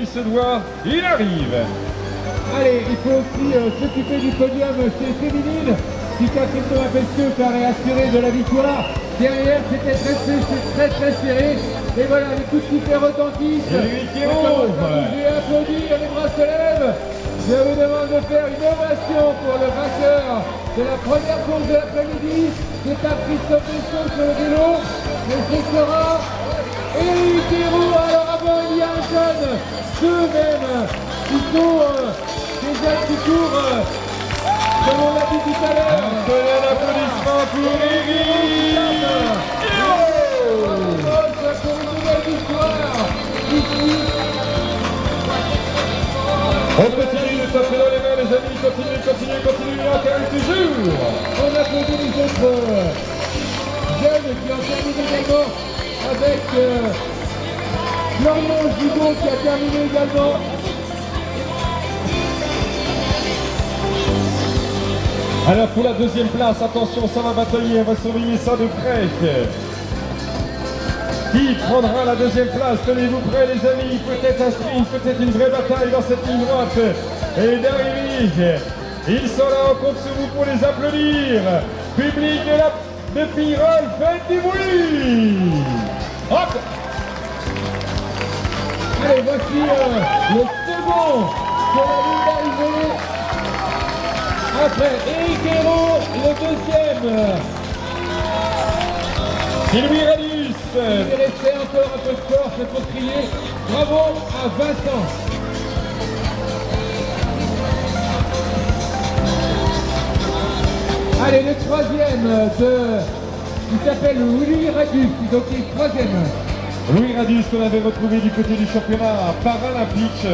il se doit, il arrive. Allez, il faut aussi s'occuper du podium chez féminine. Si Catherine Thomas-Pesqueux paraît assurée de la victoire, derrière c'était très serré. Et voilà, les coups de sifflet retentissent. Et lui qui ouvre. J'ai applaudi, les bras se lèvent. Je vous demande de faire une ovation pour le vainqueur de la première course de l'après-midi. C'est un Christophe Pesqueux sur le vélo. Mais ce sera Éric Héroux. Alors avant, il y a un jeune, deux même, qui sont des jeunes qui courent, comme on l'a dit tout à l'heure. Un tonnerre d'applaudissements pour Éric Héroux. Pour une nouvelle victoire ici. On continue, le top est dans les mains, les amis, continue, il en termine toujours. On applaudit les autres jeunes qui ont terminé également avec Florian Gigot qui a terminé également. Alors pour la deuxième place, attention, ça va batailler, on va surveiller ça de près. Qui prendra la deuxième place? Tenez-vous prêts les amis, peut-être un sprint, peut-être une vraie bataille dans cette ligne droite. Et d'arriver, ils sont là, on compte sur vous pour les applaudir. Public de Pirol, faites du bruit. Hop. Allez, voici le second sur la ligne d'arrivée. Après Éric Héroux, le deuxième. Sylvie Radius. Il restait encore un peu de force pour crier bravo à Vincent. Allez, le troisième qui s'appelle Louis Radius, donc il est troisième. Louis Radius qu'on avait retrouvé du côté du championnat paralympique.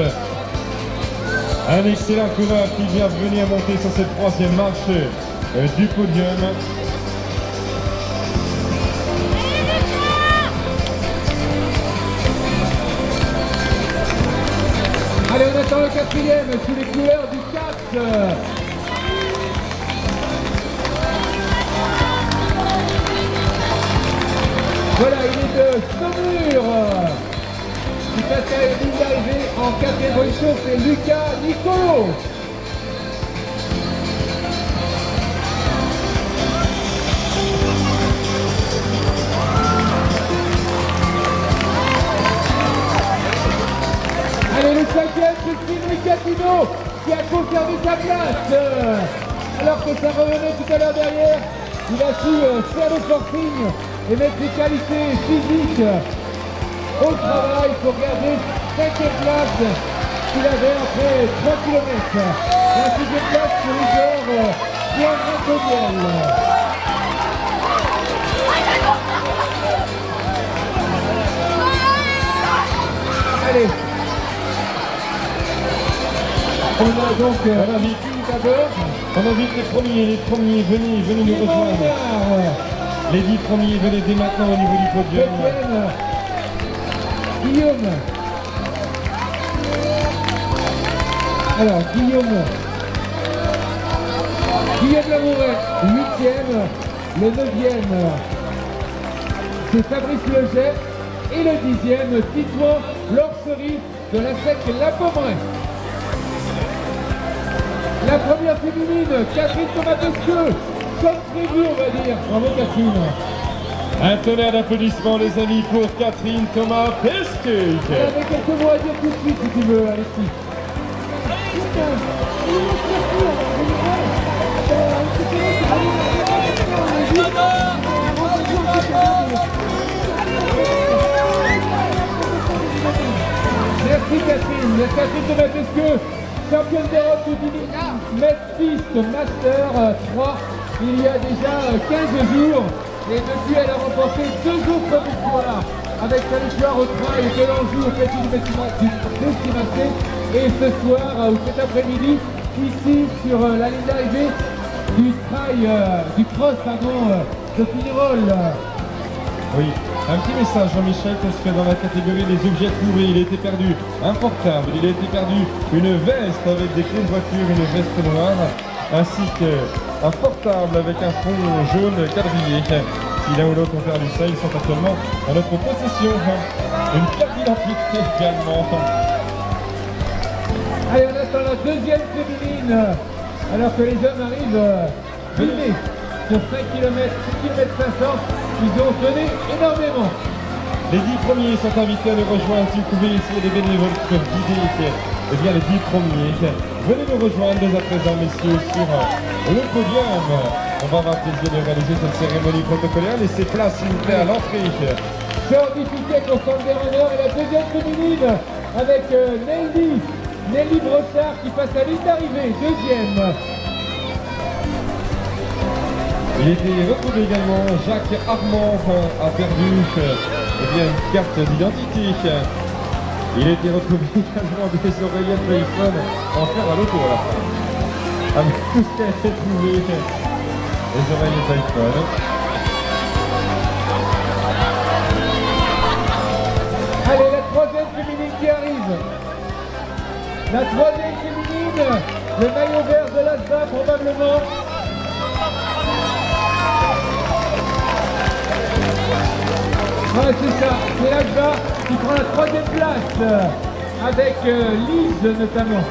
Un excellent coureur qui vient de venir monter sur cette troisième marche du podium. Allez, on attend le quatrième sous les couleurs du 4. Voilà, il est de Saumur. Il passe à la ligne d'arrivée en quatrième position, c'est Lucas Nicolo. Allez, le cinquième, c'est Sylvie Catino qui a conservé sa place. Alors que ça revenait tout à l'heure derrière, il a su faire le forcing et mettre ses qualités physiques au travail pour garder 5e place qu'il avait après 3 km. La 6e place pour Igor Pierre-Raconiel. Allez. On a donc On invite les premiers, venez nous rejoindre. Les 10 premiers, venez dès maintenant au niveau du podium. Guillaume. Alors, Guillaume Lamouret, 8e. Le 9e, c'est Fabrice Leget. Et le 10e, Titouan Lorcerie de la SEC La Pommeraye. La première féminine, Catherine Thomas-Pesqueux, comme prévu on va dire. Bravo Catherine. Un tonnerre d'applaudissements les amis pour Catherine Thomas-Pesqueux. Elle avait quelques mots à dire tout de suite si tu veux Alexis. Merci Catherine. Catherine Thomas-Pesqueux, championne d'Europe de Medfist Master 3 il y a déjà 15 jours. Et depuis, elle a remporté 2 autres victoires avec sa victoire au trail de l'Anjou au Petit du Bestimacé. Et ce soir, ou cet après-midi, ici sur la ligne d'arrivée du cross de Pinerol. Oui, un petit message Jean-Michel parce que dans la catégorie des objets trouvés, il a été perdu un portable, il a été perdu une veste avec des clés de voiture, une veste noire, ainsi qu'un portable avec un fond jaune quadrillé. Si l'un ou l'autre ont perdu ça, ils sont actuellement en notre possession. Une carte d'identité également. attend la deuxième féminine, alors que les hommes arrivent filmés sur 5 km, 6 km 500. Ils ont tenu énormément. Les 10 premiers sont invités à nous rejoindre. Si vous pouvez essayer les bénévoles qui peuvent guider, eh bien les 10 premiers. Venez nous rejoindre dès à présent, messieurs, sur le podium. On va avoir plaisir de réaliser cette cérémonie protocolaire. Laissez place, s'il vous plaît, à l'entrée. Sort difficile au centre des runners et la deuxième féminine avec Nelly Brossard qui passe à ligne d'arrivée, deuxième. Il était retrouvé également. Jacques Armand a perdu une carte d'identité. Il a été retrouvé également des oreillettes iPhone en fer à l'auto à la fin. Avec tout ce qui a été trouvé, les oreillettes iPhone. Allez, la troisième féminine qui arrive. La troisième féminine, le maillot vert de l'ASBA probablement. Ouais, c'est ça, c'est l'ASBA qui prend la troisième place avec Lise notamment.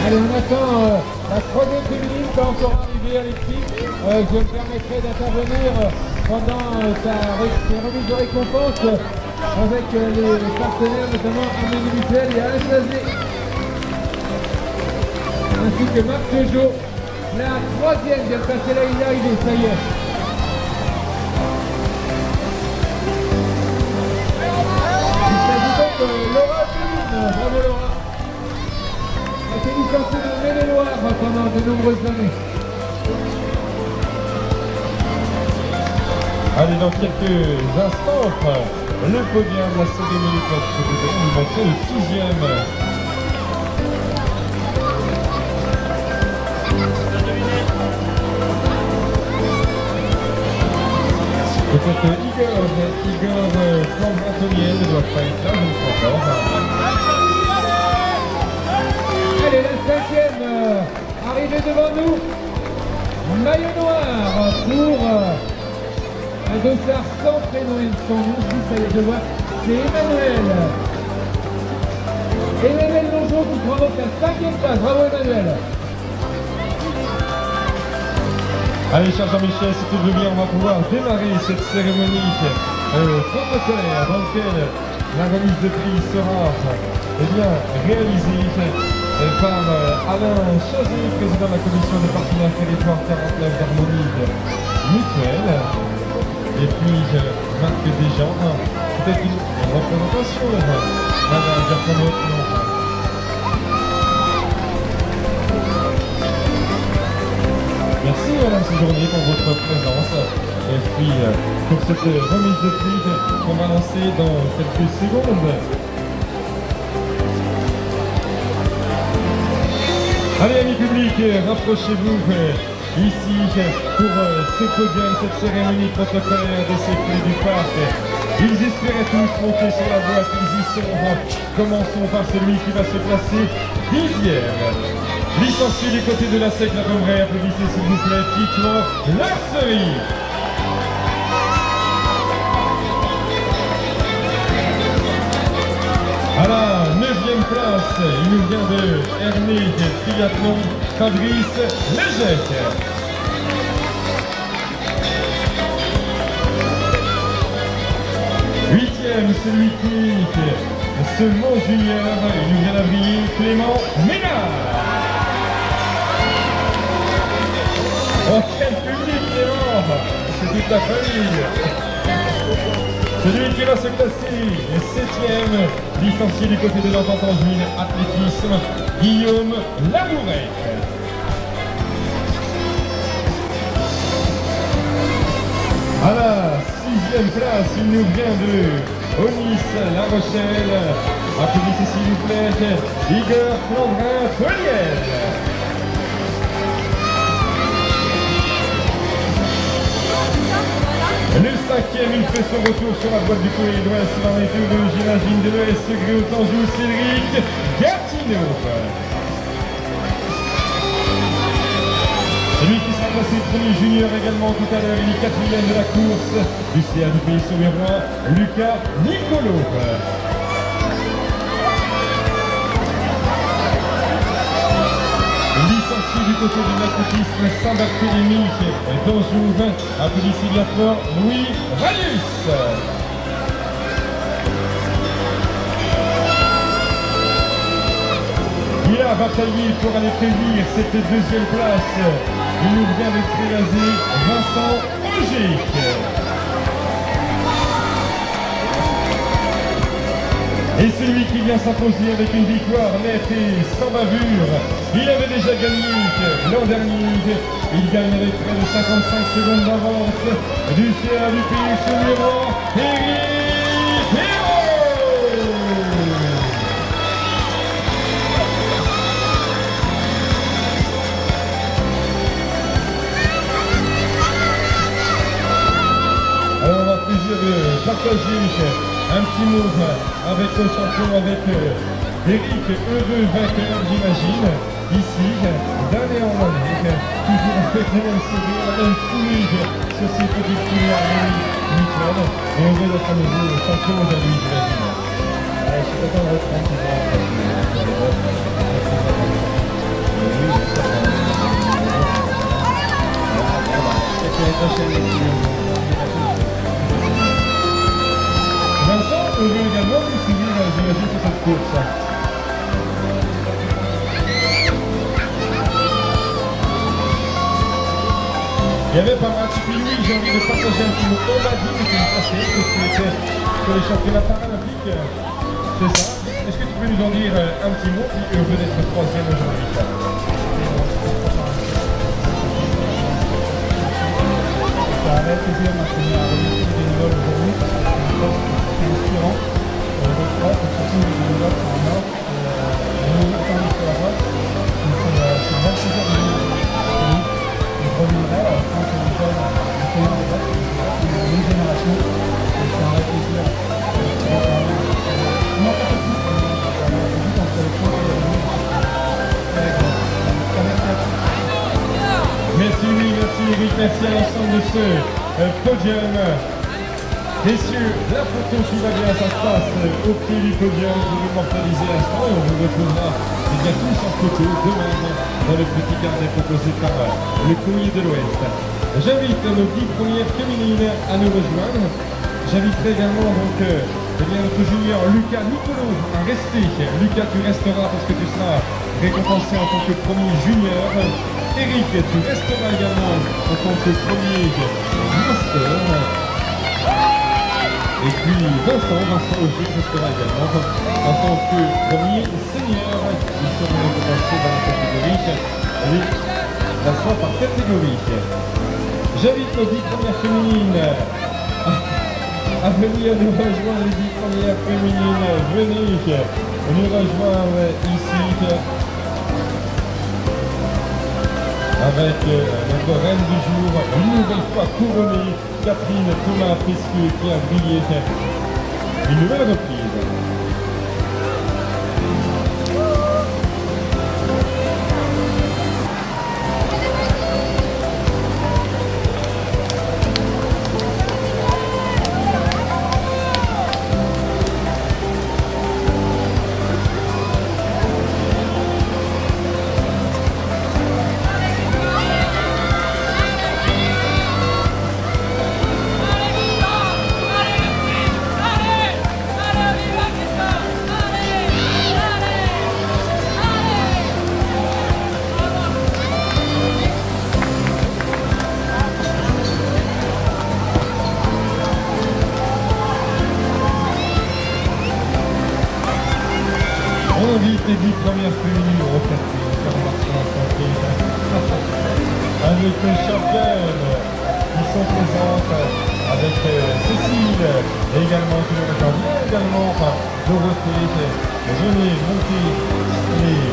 Allez, on attend la troisième féminine, pas encore arrivée Alexis. Je me permettrai d'intervenir pendant ces remises de récompense avec les partenaires, notamment Amélie Mutuel et Alain Chazé. Ainsi que Marc Peugeot. La troisième vient de passer la ligne d'arrivée, ça y est. Il s'agit donc de Laura Féline. Bravo Laura. Elle s'est licenciée de Maine-et-Loire pendant de nombreuses années. Allez, dans quelques instants, le podium de la cérémonie protocolaire nous montrer le 6e. Peut-être Igor Flandre-Antonienne ne doit pas être là, je ne crois pas. Allez, la cinquième arrivée devant nous. Maillot noir pour un dossard sans prénom et son nom, si ça y est, je vois, c'est Emmanuel. Emmanuel Longeau qui prend donc la 5e place. Bravo Emmanuel. Allez, cher Jean-Michel, si tu veux bien, on va pouvoir démarrer cette cérémonie protocolaire dans laquelle la remise de prix sera réalisée par Alain Chazé, président de la commission de partenaires territoire 49 d'harmonie mutuelle. Et puis Marc Desjardins, peut-être une représentation, Madame Giacomo. Merci Madame Séjourné pour votre présence. Et puis pour cette remise de prix qu'on va lancer dans quelques secondes. Allez amis publics, rapprochez-vous ici pour ce podium, cette cérémonie protocolaire de ces clés du parc. Ils espéraient tous monter sur la voie, ils y sont. Commençons par celui qui va se placer 10e. Licencié du côté de la SEC, la Pommeraye, applaudissez s'il vous plaît, Titouan Larcerie. À la 9e place, il nous vient de Hermé Triathlon, Fabrice Légec. Huitième, celui qui se mange junior, il nous vient d'Avril, Clément Ménard. Oh, quel public, Clément! C'est toute la famille. Celui qui va se classer, 7e, licencié du côté de l'entente en juin, athlétisme, Guillaume Lamourette. deuxième place, il nous vient de Onis, La Rochelle. Applaudissez s'il vous plaît, Igor Flandrin-Feliel. Le cinquième, il fait son retour sur la boîte du courrier d'Ouest, dans les tours de, j'imagine, de l'Ouest, Gréotanjou, Cédric Gatineau. Celui qui sera passé premier junior également tout à l'heure, il est quatrième de la course du CA du Pays Sauverois, Lucas Nicolo. Licencié du côté de l'athlétisme Saint-Barthélemy d'Anjou, applaudissez bien fort Louis Ralus. Il a bataillé pour aller prévenir cette deuxième place. Il nous vient de Trélazé, Vincent Ogic. Et celui qui vient s'imposer avec une victoire nette et sans bavure, il avait déjà gagné l'an dernier. Il gagne avec près de 55 secondes d'avance du CA du Pays Sauverois, Eric Hérault. Alors on a le plaisir de partager un petit mot avec le champion, avec Eric, heureux vainqueur j'imagine, ici, d'année en année, toujours avec le même sourire, la même foulée sur ces petites couleurs nickel, et heureux d'être à nouveau champion aujourd'hui j'imagine. Je suis content de reprendre Vincent, heureux également de vous suivre, j'imagine, sur cette course. Il y avait pas mal, puis oui, j'ai envie de partager un petit mot. On m'a dit que c'était une passée, que c'était sur les championnats paralympiques. C'est ça. Est-ce que tu peux nous en dire un petit mot, puis heureux d'être troisième aujourd'hui? Ça avait plaisir de tenir à remercier les bénévoles aujourd'hui parce que c'est un poste qui est inspirant. Je crois que surtout les bénévoles sont en or. Nous attendons sur la voie. C'est un bon plaisir de venir aujourd'hui. Je reviendrai quand les jeunes enseignants des votes, une nouvelle génération. Et c'est un vrai plaisir. On en fait plus entre les points et les limites. Merci Louis, merci Eric, merci à l'ensemble de ce podium. Messieurs, la photo qui va bien, ça se passe au pied du podium pour immortaliser l'instant et on vous retrouvera bien tous en photo demain dans le petit carnet proposé par le Courrier de l'Ouest. J'invite nos 10 premières féminines à nous rejoindre. J'inviterai également donc notre junior Lucas Nicolo à rester. Lucas, tu resteras parce que tu seras récompensé en tant que premier junior. Eric, tu resteras également en tant que premier master. Et puis Vincent Augier restera également en tant que premier senior. Ils seront récompensés dans la catégorie la fois par catégorie. J'invite nos 10 premières féminines à venir nous rejoindre, les 10 premières féminines. Venez nous rejoindre ici avec notre reine du jour, une nouvelle fois couronnée, Catherine Thomas-Pesqueux qui a brillé. Une nouvelle reprise. On invite les 10 premières féminines au café, avec le champagne sont présentes avec Cécile, et également toujours aujourd'hui, également Dorothée, venez monter les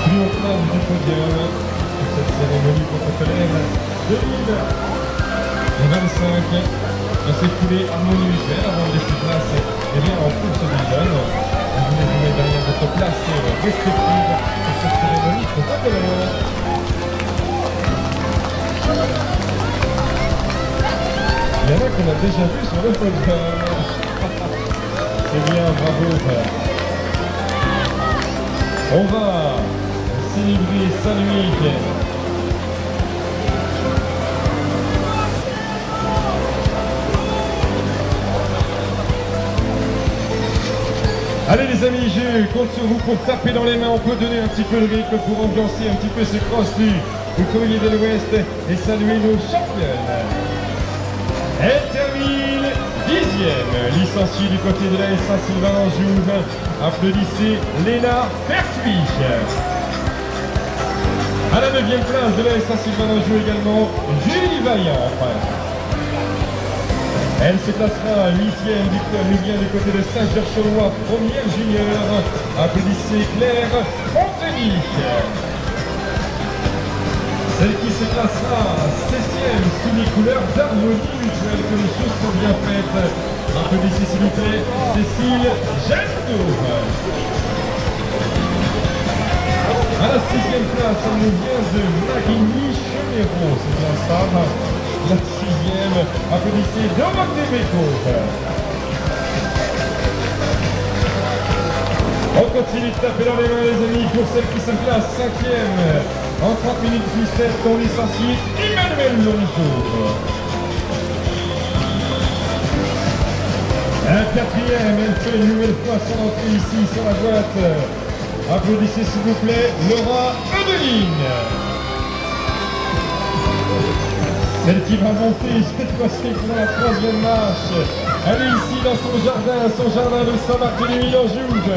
plus hautes places du podium pour cette cérémonie protocolaire 2025. On s'est coulé harmonieusement avant de laisser place en course des jeunes. Vous les venez derrière votre place respective pour cette cérémonie protocolaire. Il y en a qu'on a déjà vu sur le podium. C'est bien, bravo. On va célébrer Saint-Louis. Allez les amis, je compte sur vous pour taper dans les mains. On peut donner un petit peu de rythme pour ambiancer un petit peu ce cross du courrier de l'Ouest et saluer nos championnes. Elle termine 10e, licenciée du côté de la Saint-Sylvain-en-Jouve. Applaudissez Léna Pertuis. À la 9e place de la Saint-Sylvain-en-Jouve également, Julie Vaillant. Elle se classera 8e du club Lugien du côté de Saint-Georges-sur-Loire, première junior. Applaudissez Claire Fontenich. Celle qui se classera 7e sous les couleurs d'harmonie mutuelle, que les choses sont bien faites. Applaudissez s'il vous plaît Cécile Gentot. À la 6e place, on nous vient de Marigny-Cheméraud, c'est bien ça. La 6e, applaudissez Dorothée Bécaud. On continue de taper dans les mains les amis pour celle qui se classe 5e. En 30 minutes 17, on licencie Emmanuel Longeau. Un 4e, elle fait une nouvelle fois son entrée ici sur la boîte. Applaudissez s'il vous plaît Laura Edeline. Celle qui va monter cette fois-ci pour la 3e marche. Elle est ici dans son jardin de Saint-Barthélemy-en-Jouve.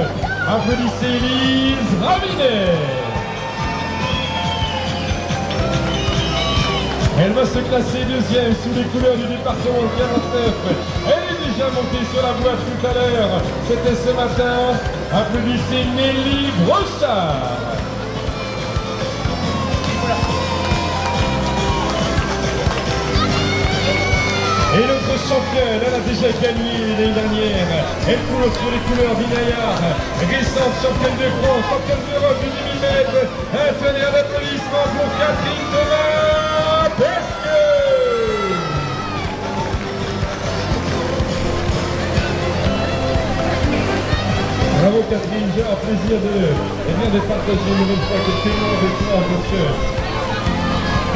Applaudissez Elise Ravinet. Elle va se classer 2e sous les couleurs du département 49. Elle est déjà montée sur la boîte tout à l'heure. C'était ce matin. Applaudissez Nelly Brochard. Et notre championne, elle a déjà gagné l'année dernière. Elle coule sur les couleurs d'Inayar. Récente championne de France, championne d'Europe du 10 000 mètres. Un tonnerre d'applaudissements pour Catherine Thomas Pesque. Bravo Catherine, j'ai un plaisir de partager une nouvelle fois quelques mots avec toi parce que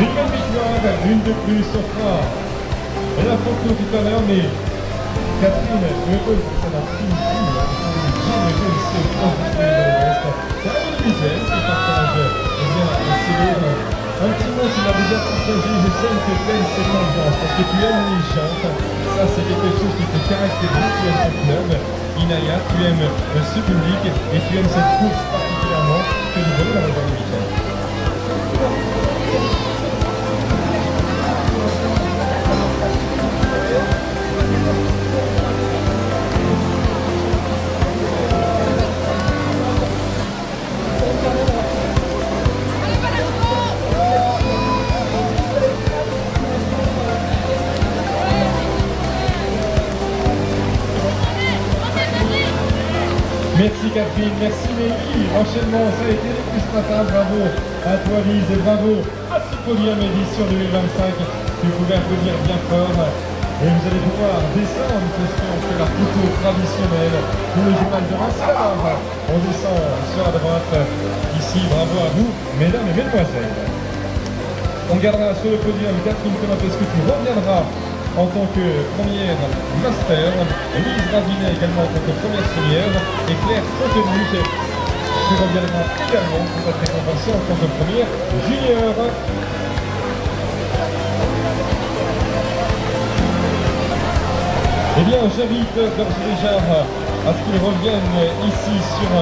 une belle victoire, une de plus, on fera. Elle a photo tout à l'heure, mais Catherine, je veux que ça n'a fini ici, jamais vu ici au France du Pays de l'Ouest. C'est un bon visuel qui partage un petit mot, tu l'as déjà partagé, je sais que tu aimes cette ambiance, parce que tu aimes les gens, ça c'est quelque chose qui te caractérise, tu aimes ce club, Inaya, tu aimes ce public, et tu aimes cette course particulièrement que nous voulons dans le journée week-end. Merci Catherine, merci Nelly. L'enchaînement, ça a été depuis ce matin. Bravo à toi Lise et bravo à ce podium édition 2025. Tu pouvais applaudir bien fort. Et vous allez pouvoir descendre parce qu'on fait la photo traditionnelle pour le journal de Reims. On descend sur la droite. Ici, bravo à vous, mesdames et mesdemoiselles. On gardera sur le podium Catherine Thomas Pesque qui reviendra en tant que première master, Elise Ravinet également en tant que première senior, et Claire Fontenich qui reviendra également pour être récompensée en tant que première junior. Eh bien, j'invite d'ores et déjà à ce qu'ils reviennent ici sur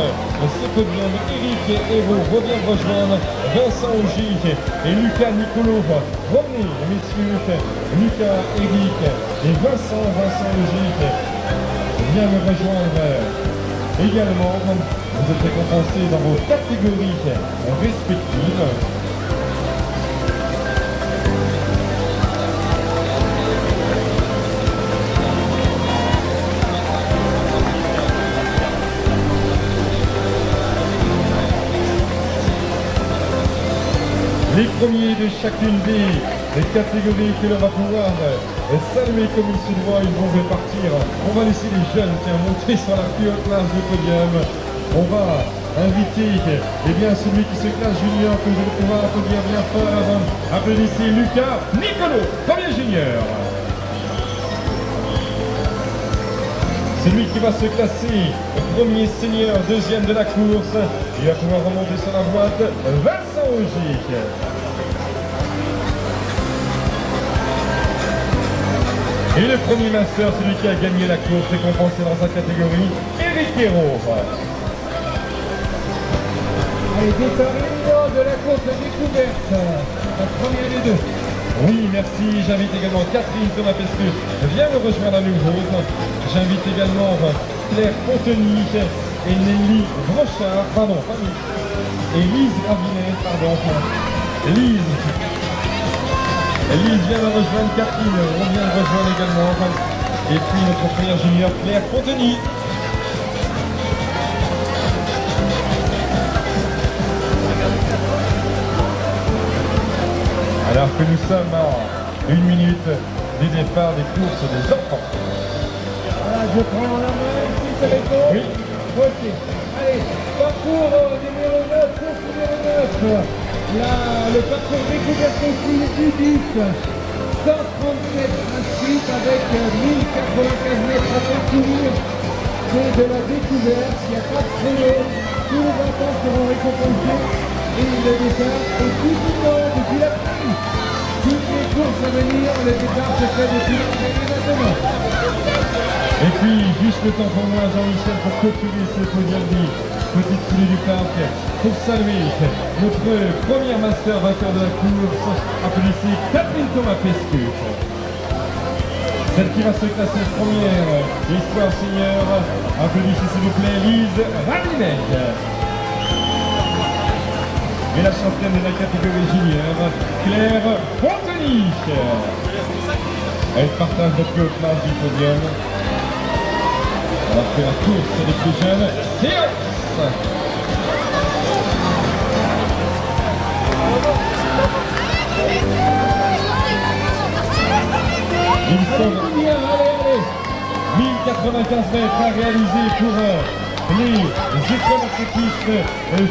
ce podium. Eric Hérault revient rejoindre Vincent Augic et Lucas Nicolo. Revenez, messieurs, Lucas, Eric et Vincent Augic vient me rejoindre également. Vous êtes récompensés dans vos catégories respectives. Les premiers de chacune des catégories que l'on va pouvoir saluer comme il se doit, ils vont repartir. On va laisser les jeunes monter sur la plus haute place du podium. On va inviter celui qui se classe junior, que vous allez pouvoir applaudir bien fort. Applaudissez Lucas Nicolo, premier junior. Celui qui va se classer premier senior, deuxième de la course, il va pouvoir remonter sur la boîte, Vincent Augic. Et le premier master, celui qui a gagné la course, récompensé dans sa catégorie, Eric Hérault. Allez, départ imminent de la course découverte, la première des deux. Oui, merci. J'invite également Catherine Thomas-Pesqueux. Viens me rejoindre à nouveau. J'invite également Claire Ponteny et Nelly Brochard. Pardon, pas lui. Et Lise Ravinet, pardon. Lise vient me rejoindre. Catherine revient me rejoindre également. Et puis notre première junior, Claire Ponteny. Alors que nous sommes à 1 minute du départ des courses des enfants. Voilà, je prends la main ici, c'est avec vous. Oui. Ok. Allez, parcours numéro 9, course numéro 9. Là, le parcours découverte aussi du 10. 137 inscrits avec 1095 mètres à parcourir. C'est de la découverte, il n'y a pas de créneau. Tous les enfants seront récompensés. Et le départ est tout depuis la pluie. Toutes les courses à venir, le départ se fait depuis maintenant. Et puis, juste le temps pour moi, Jean-Michel, pour clôturer ce podium de petite foulée du parc, pour saluer notre première master vainqueur de la course, applaudissez Catherine Thomas-Pesqueux. Celle qui va se classer première, l'histoire senior, applaudissez s'il vous plaît Lise Ravinet. Et la championne de la catégorie junior, Claire Ponteny. Elle partage la plus haute place du podium. Alors que la course des plus jeunes, c'est Ils sont 1095 mètres à réaliser pour les écoles athlétistes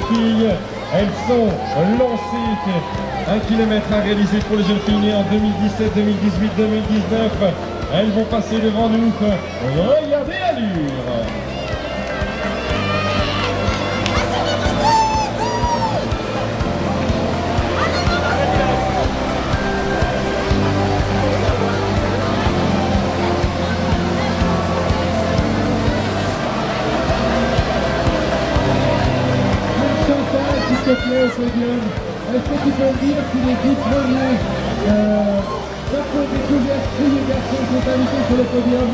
filles. Elles sont lancées. 1 km à réaliser pour les jeunes filles nées en 2017, 2018, 2019. Elles vont passer devant nous. Regardez l'allure. S'il te plaît, au podium. Est-ce que tu peux me dire si les 10 premiers parcours découverte filles et garçons sont invités sur le podium?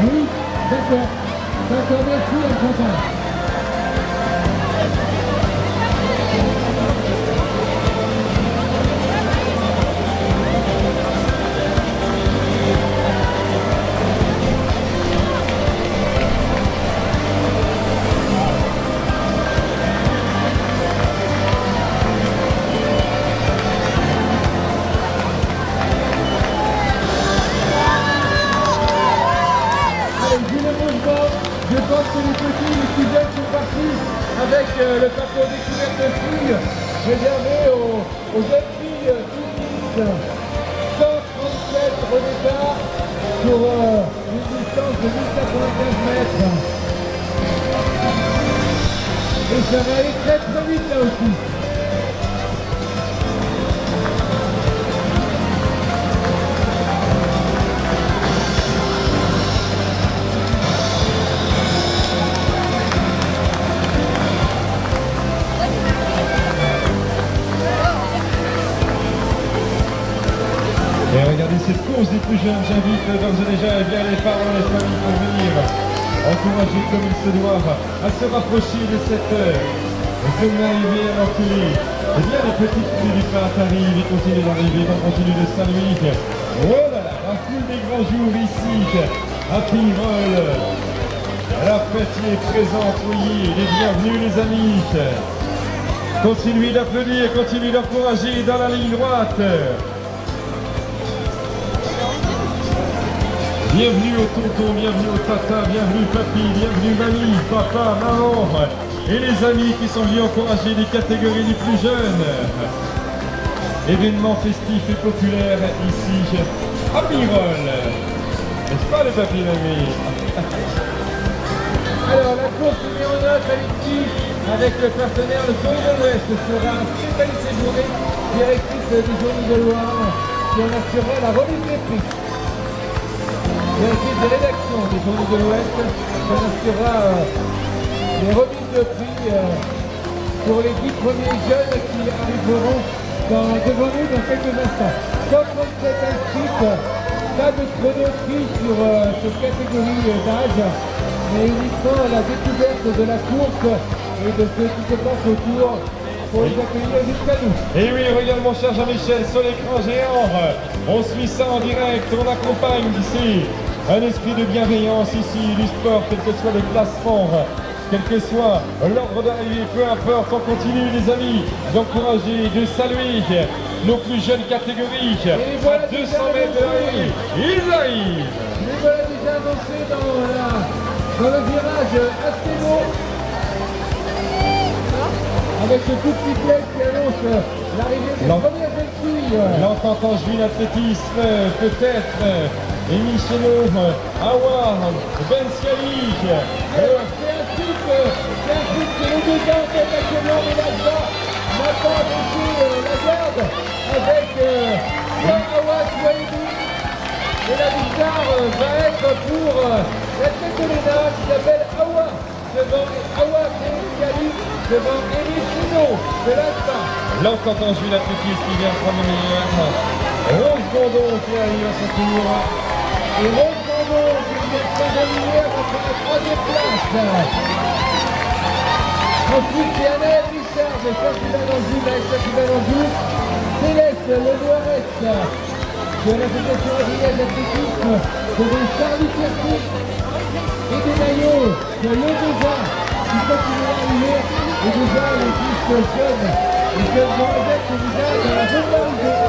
Oui, d'accord. D'accord, merci, Alphonse. Je pense que les petits, les plus jeunes sont partis avec le parcours découverte de filles réservé aux jeunes filles tout 137 au départ pour une distance de 1095 mètres. Et ça va aller très très vite là aussi. Et regardez cette course des plus jeunes, j'invite d'ores et déjà les parents, les familles pour venir encourager comme il se doit à se rapprocher de cette heure. Comme l'arrivée à l'enculé. Eh bien, les petites filles du pape arrivent et continuent d'arriver, on continue de saluer. Voilà, la foule des grands jours ici, à Pirol. La fête y est présente, oui, les bienvenus les amis. Continuez d'applaudir, continuez d'encourager dans la ligne droite. Bienvenue au tonton, bienvenue au tata, bienvenue papy, bienvenue mamie, papa, maman et les amis qui sont venus encourager les catégories les plus jeunes. Événement festif et populaire ici à Pirol. N'est-ce pas les papy mamie? Alors la course numéro 9 ici avec le partenaire le Journée de l'Ouest sera Stéphanie Séjourné, directrice des Journées de Loire, qui en assurera la remise des prix. Directrice de rédaction des Journées de l'Ouest, qui en assurera les remises de prix pour les 10 premiers jeunes qui arriveront devant nous dans quelques instants. 137 inscrites, pas de chrono prix sur cette catégorie d'âge, mais uniquement la découverte de la course et de ce qui se passe autour pour les accueillir jusqu'à nous. Et oui, regarde mon cher Jean-Michel sur l'écran géant. On suit ça en direct, on accompagne d'ici. Un esprit de bienveillance ici du sport, quel que soit le classement, quel que soit l'ordre d'arrivée, peu importe, on continue les amis d'encourager, de saluer nos plus jeunes catégories. Voilà, à 200 mètres de l'arrivée, ils arrivent. Les voilà déjà avancés dans le virage assez long, avec ce coup de sifflet qui annonce l'arrivée des premières jeunes filles. L'entente juin athlétisme, peut-être, et Michelot, Awa, Ben Sciali. C'est un truc que les deux ans sont actuellement, mais là-bas n'a pas baissé la garde avec soit Awa, soit Edu. Et la victoire va être pour la tête de l'ENA qui s'appelle Awa, devant Awa Sciali, devant Élie Chino de l'Alpha. L'entente en juin athlétisme qui vient prendre le meilleur. Rose Gondon qui arrive à son tour. Et Rose Gondon qui vient de prendre hier après la troisième place. Ensuite, c'est Anaël Richard de Saint-Sylvain-d'Anjou, avec Saint-Sylvain-d'Anjou. Céleste Lenoirette de l'association Adrien d'athlétisme, de Charlie Piercy et des maillots de l'Odesa qui continuent d'arriver. Et déjà, les pistes jeunes, les jeunes demoiselles qui nous aident dans la zone d'arrivée.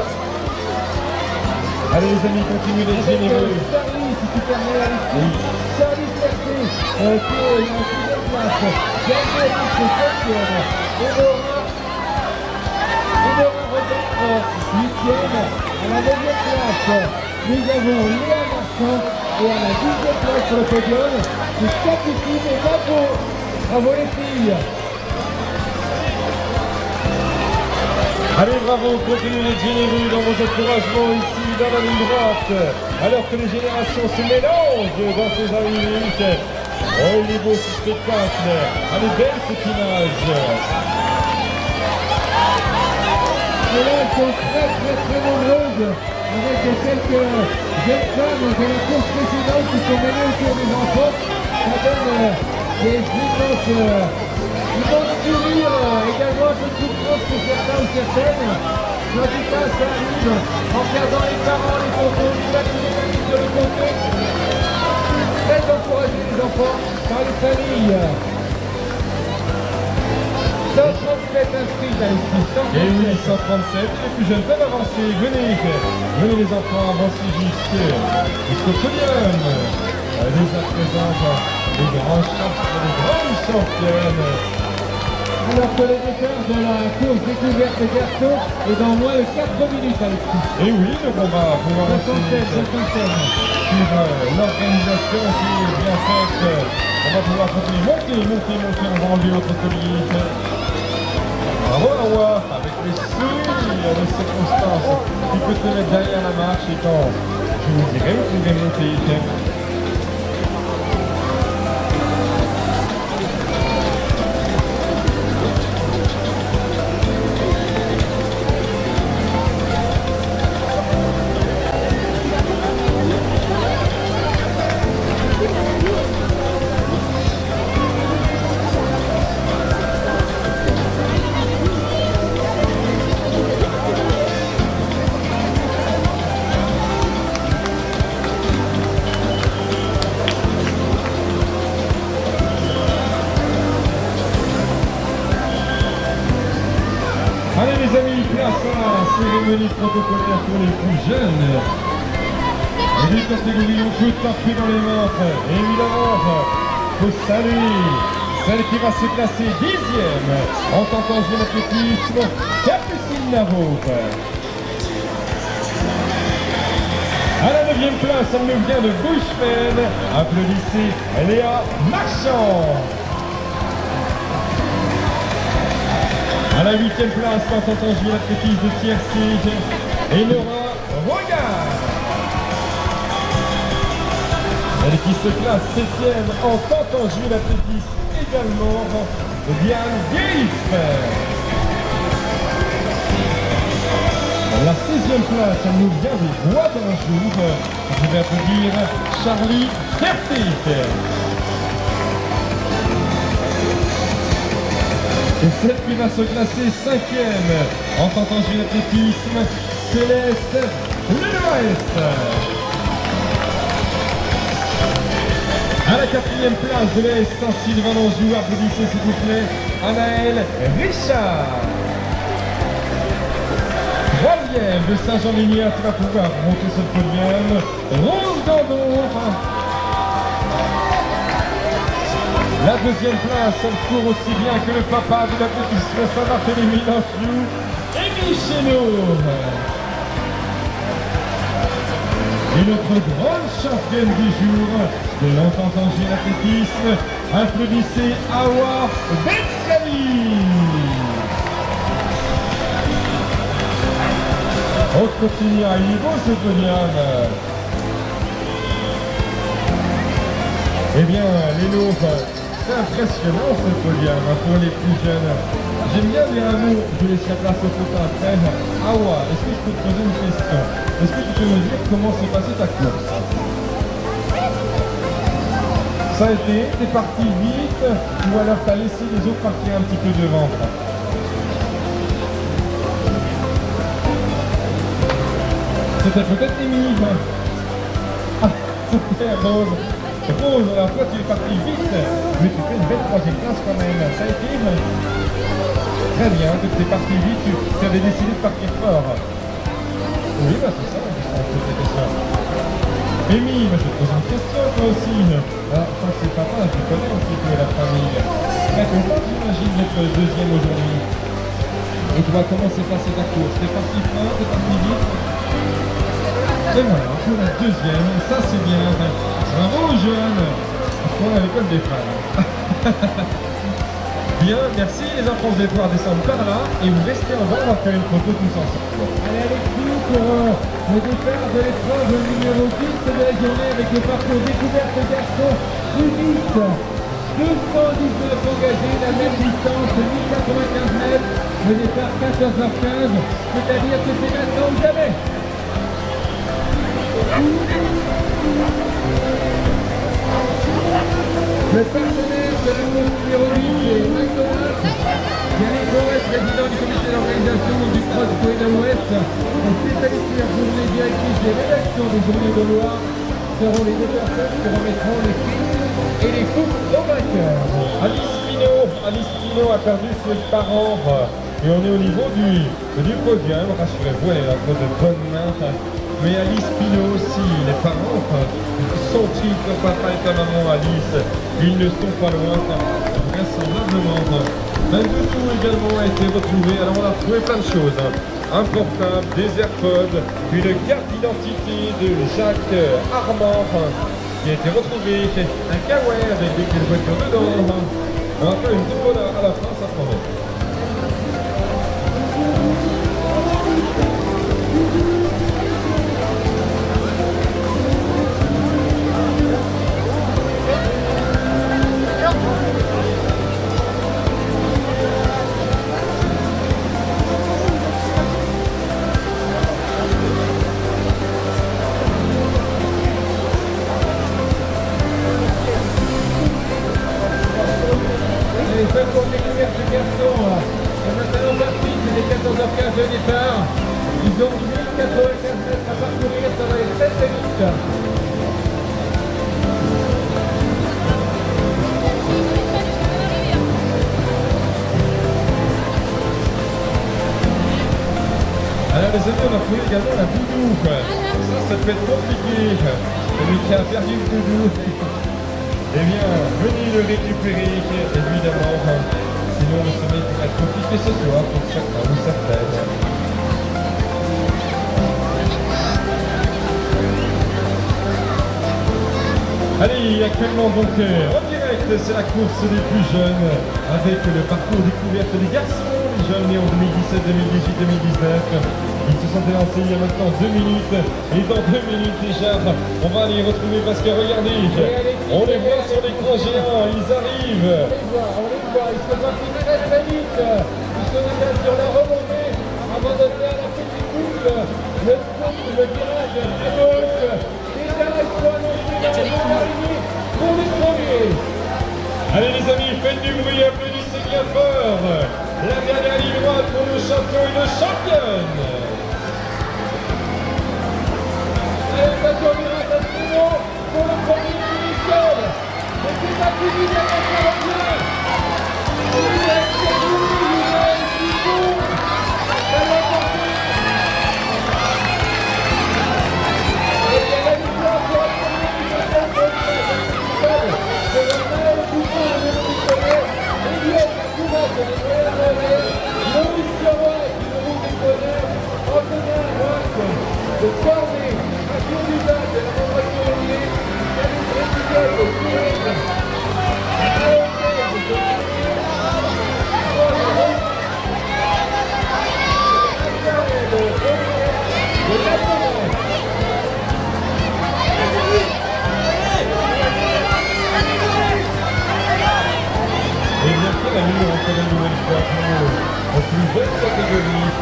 Allez les amis, continuez d'être généreux. Charlie, si tu permets Alexis. Charlie Piercy qui est en 6e place. Daniel qui est 7e. Enora Robert, 8e. À la 9e place, nous avons Léa Marchand. Et à la 10e place sur le podium, c'est Capucine et bravo. Bravo les filles. Allez, bravo, continuez d'être généreux dans vos encouragements ici dans la ligne droite. Alors que les générations se mélangent dans ces arrivées. Oh, il est beau ce spectacle. Allez, belle cette image. Et là, elles sont très nombreuses, avec quelques jeunes femmes de la course précédente qui sont menées autour des enfants. Ça donne des immenses sourires, également un peu de souffrance pour certains ou certaines. Mais en tout cas, ça arrive en regardant les parents, les tontons, les papis, les familles de l'autre côté. Très encourager les enfants par les familles. 137 inscrits là ici. Et oui, 137, les plus jeunes peuvent avancer. Venez les enfants, avancez jusqu'au podium. Dès à présent, les grands champions, les grandes championnes. Alors que le départ de la course découverte des garçons est dans moins de 4 minutes Alexis. Et oui, donc on va pouvoir enchaîner sur l'organisation qui est bien faite. On va pouvoir continuer, monter, on va enlever votre collier. Bravo Awa, avec les sourires, les circonstances. Tu peux te mettre derrière la marche et quand je vous dirai où tu vas monter. cérémonie protocolaire pour les plus jeunes. Et les catégories, on peut taper dans les mains. Évidemment, faut saluer celle qui va se classer 10e en tentant de l'athlétisme, Capucine Navaupe. À la 9e place, elle nous vient de Bushman. Applaudissez Léa Marchand. À la 8e place, en tentant de l'athlétisme de Tiercy, Enora Regard. Elle qui se classe 7e en tentant de jouer l'athlétisme également, Diane Guif. La 16e place, elle nous vient des Bois d'un jour. Je vais applaudir Charlie Fertig. Et celle qui va se classer 5e en tentant de jouer l'athlétisme, Céleste Lenoès. À la 4e place de l'Est, Saint-Sylvain d'Anjou, applaudissez s'il vous plaît, Anaël Richard. 3e de Saint-Jean-Minière qui va pouvoir monter sur le podium, Rose Gandour. La 2e place, elle court aussi bien que le papa de l'athlétisme Saint-Barthélemy d'Anjou, Émile Chénaud. Et notre grande championne du jour de l'entente-en-jeu l'athlétisme, applaudissez Awa Betsali. On continue à niveau ce podium. Eh bien, les nôtres, c'est impressionnant ce podium pour les plus jeunes. J'aime bien dire un mot, je laisse la place au photo après. Awa, est-ce que je peux te poser une question? Est-ce que tu peux me dire comment s'est passée ta course? Ça a été, t'es parti vite, ou alors t'as laissé les autres partir un petit peu devant? C'était peut-être Émilie. Ah, c'était Rose. Rose, alors toi tu es parti vite, mais tu fais une belle 3e place quand même. Ça a été très bien, tu es parti vite, tu avais décidé de partir fort. Oui, bah c'est ça, on se pose des questions. Amy, je te pose une question toi aussi. Alors, je crois que c'est papa, tu connais un petit peu la famille. Très content, j'imagine, d'être 2e aujourd'hui. Et toi, comment s'est passée ta course? T'es parti fort, t'es parti vite? Et voilà, pour la 2e, ça c'est bien. Bravo aux jeunes, parce qu'on est à l'école des femmes. Bien, merci les enfants, vous allez pouvoir descendre par là et vous restez en bas, on va faire une photo tous ensemble. Allez avec nous pour le départ de l'épreuve numéro 10 de la journée avec le parcours découverte garçon plus vite. 219 engagés, la même distance, 1095 mètres, le départ 14h15, c'est-à-dire que c'est maintenant ou jamais. Le partenaire de la course numéro 8 est McDonald's. Yannick Forest, président du comité d'organisation du Cross Corridor Ouest, et spécialiste de la journée directrice des rédactions des journées de Loire, seront les 2 personnes qui remettront les prix et les coupes aux vainqueurs. Alice Pinault a perdu ses parents et on est au niveau du podium. Rassurez-vous, elle est entre de bonnes mains. Mais Alice Pinault aussi, les parents sont-ils que papa et ta maman Alice? Ils ne sont pas loin, vraisemblablement. Un dessous également a été retrouvé. Alors on a trouvé plein de choses. Un portable, des AirPods, une carte d'identité de Jacques Armand qui a été retrouvé, un kawaii avec des voitures dedans. On va faire une petite photo à la fin, ça promet. Allez, faites pour découvrir ce garçon. retrouver également la Doudou. Ça peut être compliqué. Celui qui a perdu le Doudou. Eh bien, venez le récupérer, évidemment. Sinon, le sommet va être compliqué ce soir pour certains ou certaines. Allez, actuellement donc en direct, c'est la course des plus jeunes avec le parcours découverte des garçons, les jeunes nés en 2017, 2018, 2019. Ils se sont lancés il y a maintenant 2 minutes et dans 2 minutes déjà, on va les retrouver parce que regardez, on les voit sur l'écran géant, ils arrivent. On les voit, ils sont partis très très vite. Ils sont déjà sur la remontée avant de faire la petite boucle. Le virage à gauche. Déjà, ils sont annoncés dans l'arrivée pour les premiers. Allez les amis, faites du bruit, applaudissez bien fort. La dernière ligne droite pour le champion et le championne. Allez, attention, virage à Bruno pour le premier initial. Et c'est parti, il y a La ligne encore une nouvelle fois pour au plus jeune catégorie.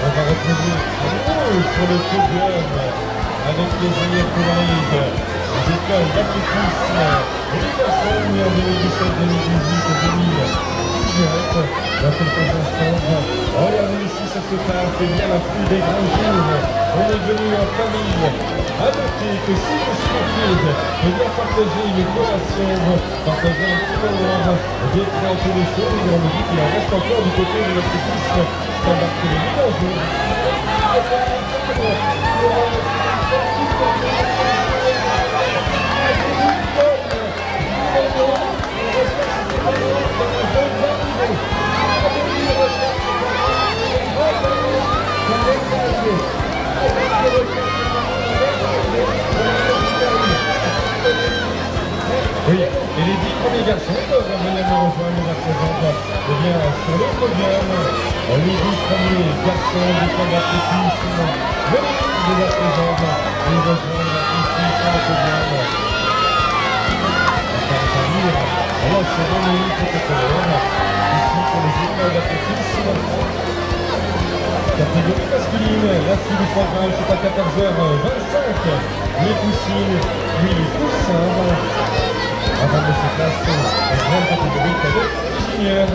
On va retrouver sur le podium avec plaisir pour les écoles d'athlétisme et les personnes nées en 2017, 2018 et 2019. Dans quelques instants, regardez ici, ça se passe, c'est bien la pluie des grands jours. On est venu en famille. À noter que si vous souhaitez bien partager une collation, partager un petit moment, bien créer tous les choses, et on nous dit qu'il en reste encore du côté de notre fils Saint-Barthélemy. Bonjour. Oui, et les 10 premiers garçons peuvent venir nous rejoindre à présent. Eh bien, sur le podium, les 10 premiers garçons du camp d'athlétisme venez dès à présent et rejoindre ici sur le podium. On va revenir à la cérémonie protocolaire, ici pour les écoles d'athlétisme. Catégorie masculine, la suite du programme, c'est à 14h25. Les poussines, puis les poussins. Avant de se placer en grande catégorie cadet junior.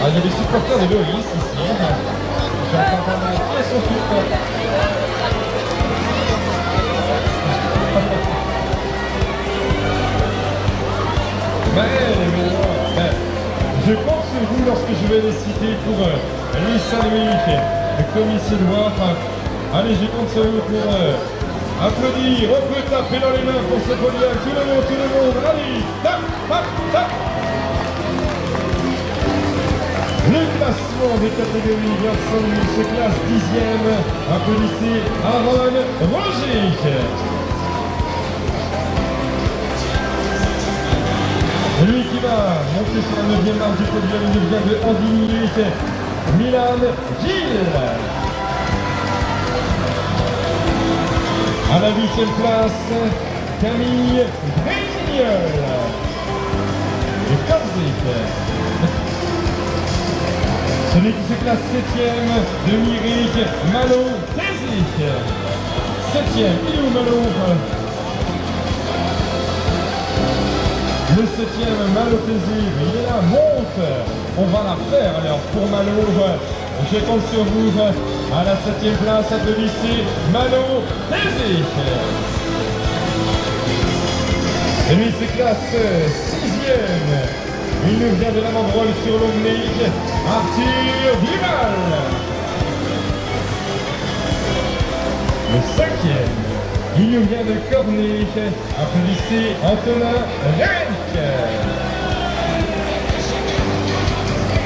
Ah, il y a des supporters de Loïs ici. J'entends pas mal qui sont supporters. Je compte sur vous lorsque je vais les citer pour les saluer comme il se doit. Allez, je compte sur vous pour applaudir. On peut taper dans les mains pour ce podium. Tout le monde, allez, tac, tac, tac. Le classement des catégories garçons se classe 10e. Applaudissez Aaron Roger. Lui qui va monter sur la 9e marche du podium, il vient de 11 minutes, Milan Gilles. À la 8e place, Camille Bretignol. Et Korzik. Celui qui se classe 7e, Dominique Malo-Tezik. 7e, Ilou Malo. Le 7e, Malo Plaisir, il est là, monte. On va la faire alors pour Malo. Je compte sur vous. À la 7e place, à ici, Malo Plaisir. Et lui, c'est classe 6e. Il nous vient de la Mandrole sur l'Omblique, Arthur Duval. Le 5e, il nous vient de Corniche, applaudissez Antonin Renck.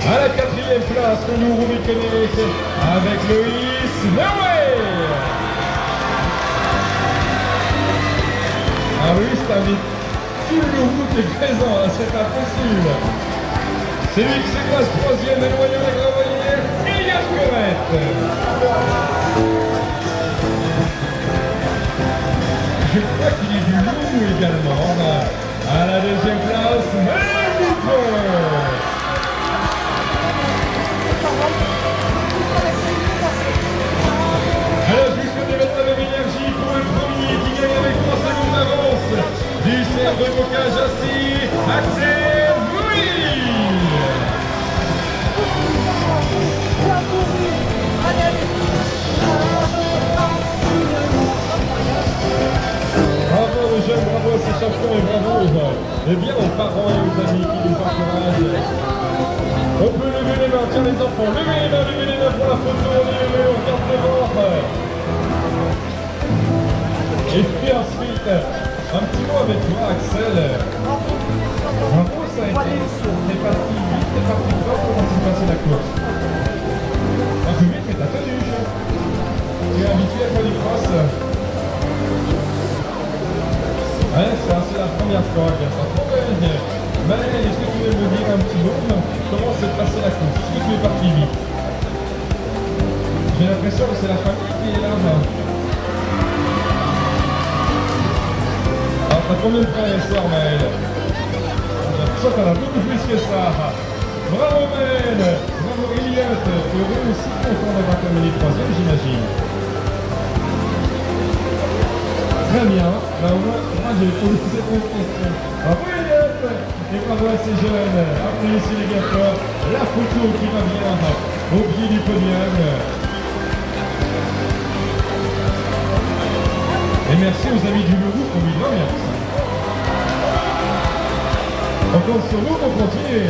À la 4e place, le nous reconnaît avec Loïs Noé. Ah oui, c'est un tout le groupe est présent, c'est impossible. C'est lui qui se classe 3e et loyal à Gravoyère, Ilias Corrette. Je crois qu'il est du loup également. À la 2e place, Melville. Alors, je vous souhaite mettre la même énergie pour le premier qui gagne avec 3 secondes d'avance. Du cerf de bocage assis, Axel Louis. Bravo aux jeunes, bravo à ces champions et bravo et bien aux parents et aux amis qui nous encouragent. On peut lever les mains, tiens les enfants, levez les mains pour la photo, on regarde devant. Et puis ensuite, un petit mot avec toi Axel. Bravo, ça a été, t'es parti vite, t'es parti fort, comment s'est passée la course? Un peu vite, mais t'as tenu. Tu es habitué à faire du cross. Ouais, ça c'est la première fois, bien sûr. Mais est-ce que tu veux me dire un petit mot? Comment s'est passée la course? Est-ce que tu es parti vite? J'ai l'impression que c'est la famille qui est là. Alors, t'as combien de frères et sœurs, Maël? J'ai l'impression que t'en as beaucoup plus que ça. Bravo, Maël! Bravo, Elliot! Heureux aussi content d'avoir terminé 3e, j'imagine. Très bien. Là, moi, j'ai posé cette même question. Bravo, Elliot! Et bravo à ces jeunes. Applaudissez les gars forts. La photo qui va bien au pied du podium. Et merci aux amis du Leroux pour lui dire merci. On compte sur nous pour continuer.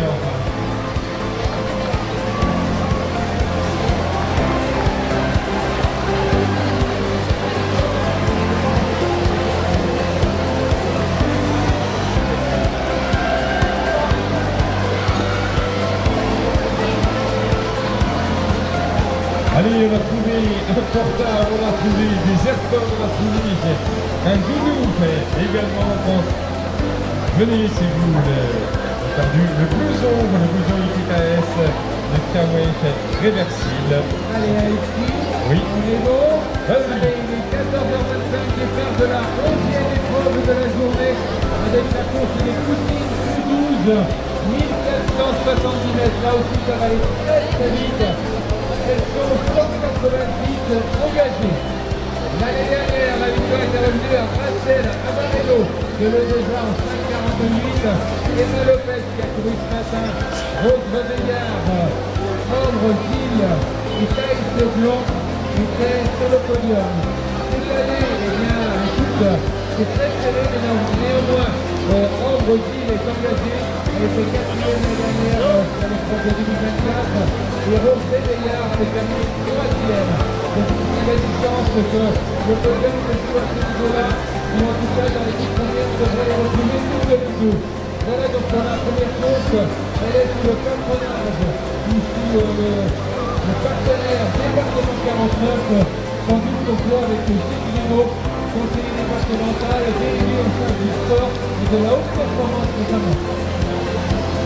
Allez, on a trouvé un portable, on a trouvé des airtones, on a trouvé un doudou également en France. Venez, c'est vous, le blouson IPKS de Kawek réversible. Allez, Alexis, oui. On est bon. Vas-y. Allez, il est 14h25, départ de la 11e épreuve de la journée avec la course des Coutines U12, 1470 mètres. Là aussi, ça va aller très très vite. Elles sont 188 engagées. L'année dernière, la victoire est revenue à Marcel Abarello de le déjà en 5,48. Emma Lopez qui a couru ce matin. Rose Veillard, Ambre Gilles et Thaïs Leblanc étaient sur le podium. Cette année, eh bien, écoute, c'est très serré, mais néanmoins, Ambre Gilles est engagée. Elle était 4e l'année dernière sur l'épreuve de 2024. Et Rose Veillard avait terminé 3e. Donc il y a une chance que le podium ne soit à ce niveau-là, ou en tout cas dans l'équipe première, on devrait les retrouver tous les deux. Voilà donc dans la première course, elle est sous le patronage, ici le partenaire département 49, sans doute au poids avec Gilles Guillemot, conseiller départemental, délégué au sein du sport et de la haute performance notamment.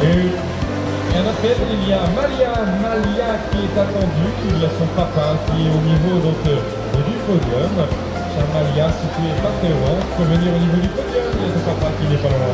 Et un appel, il y a Malia qui est attendue, il y a son papa qui est au niveau donc, du podium. Cher Malia, si tu n'es pas très loin, tu peux venir au niveau du podium, il y a ton papa qui n'est pas loin.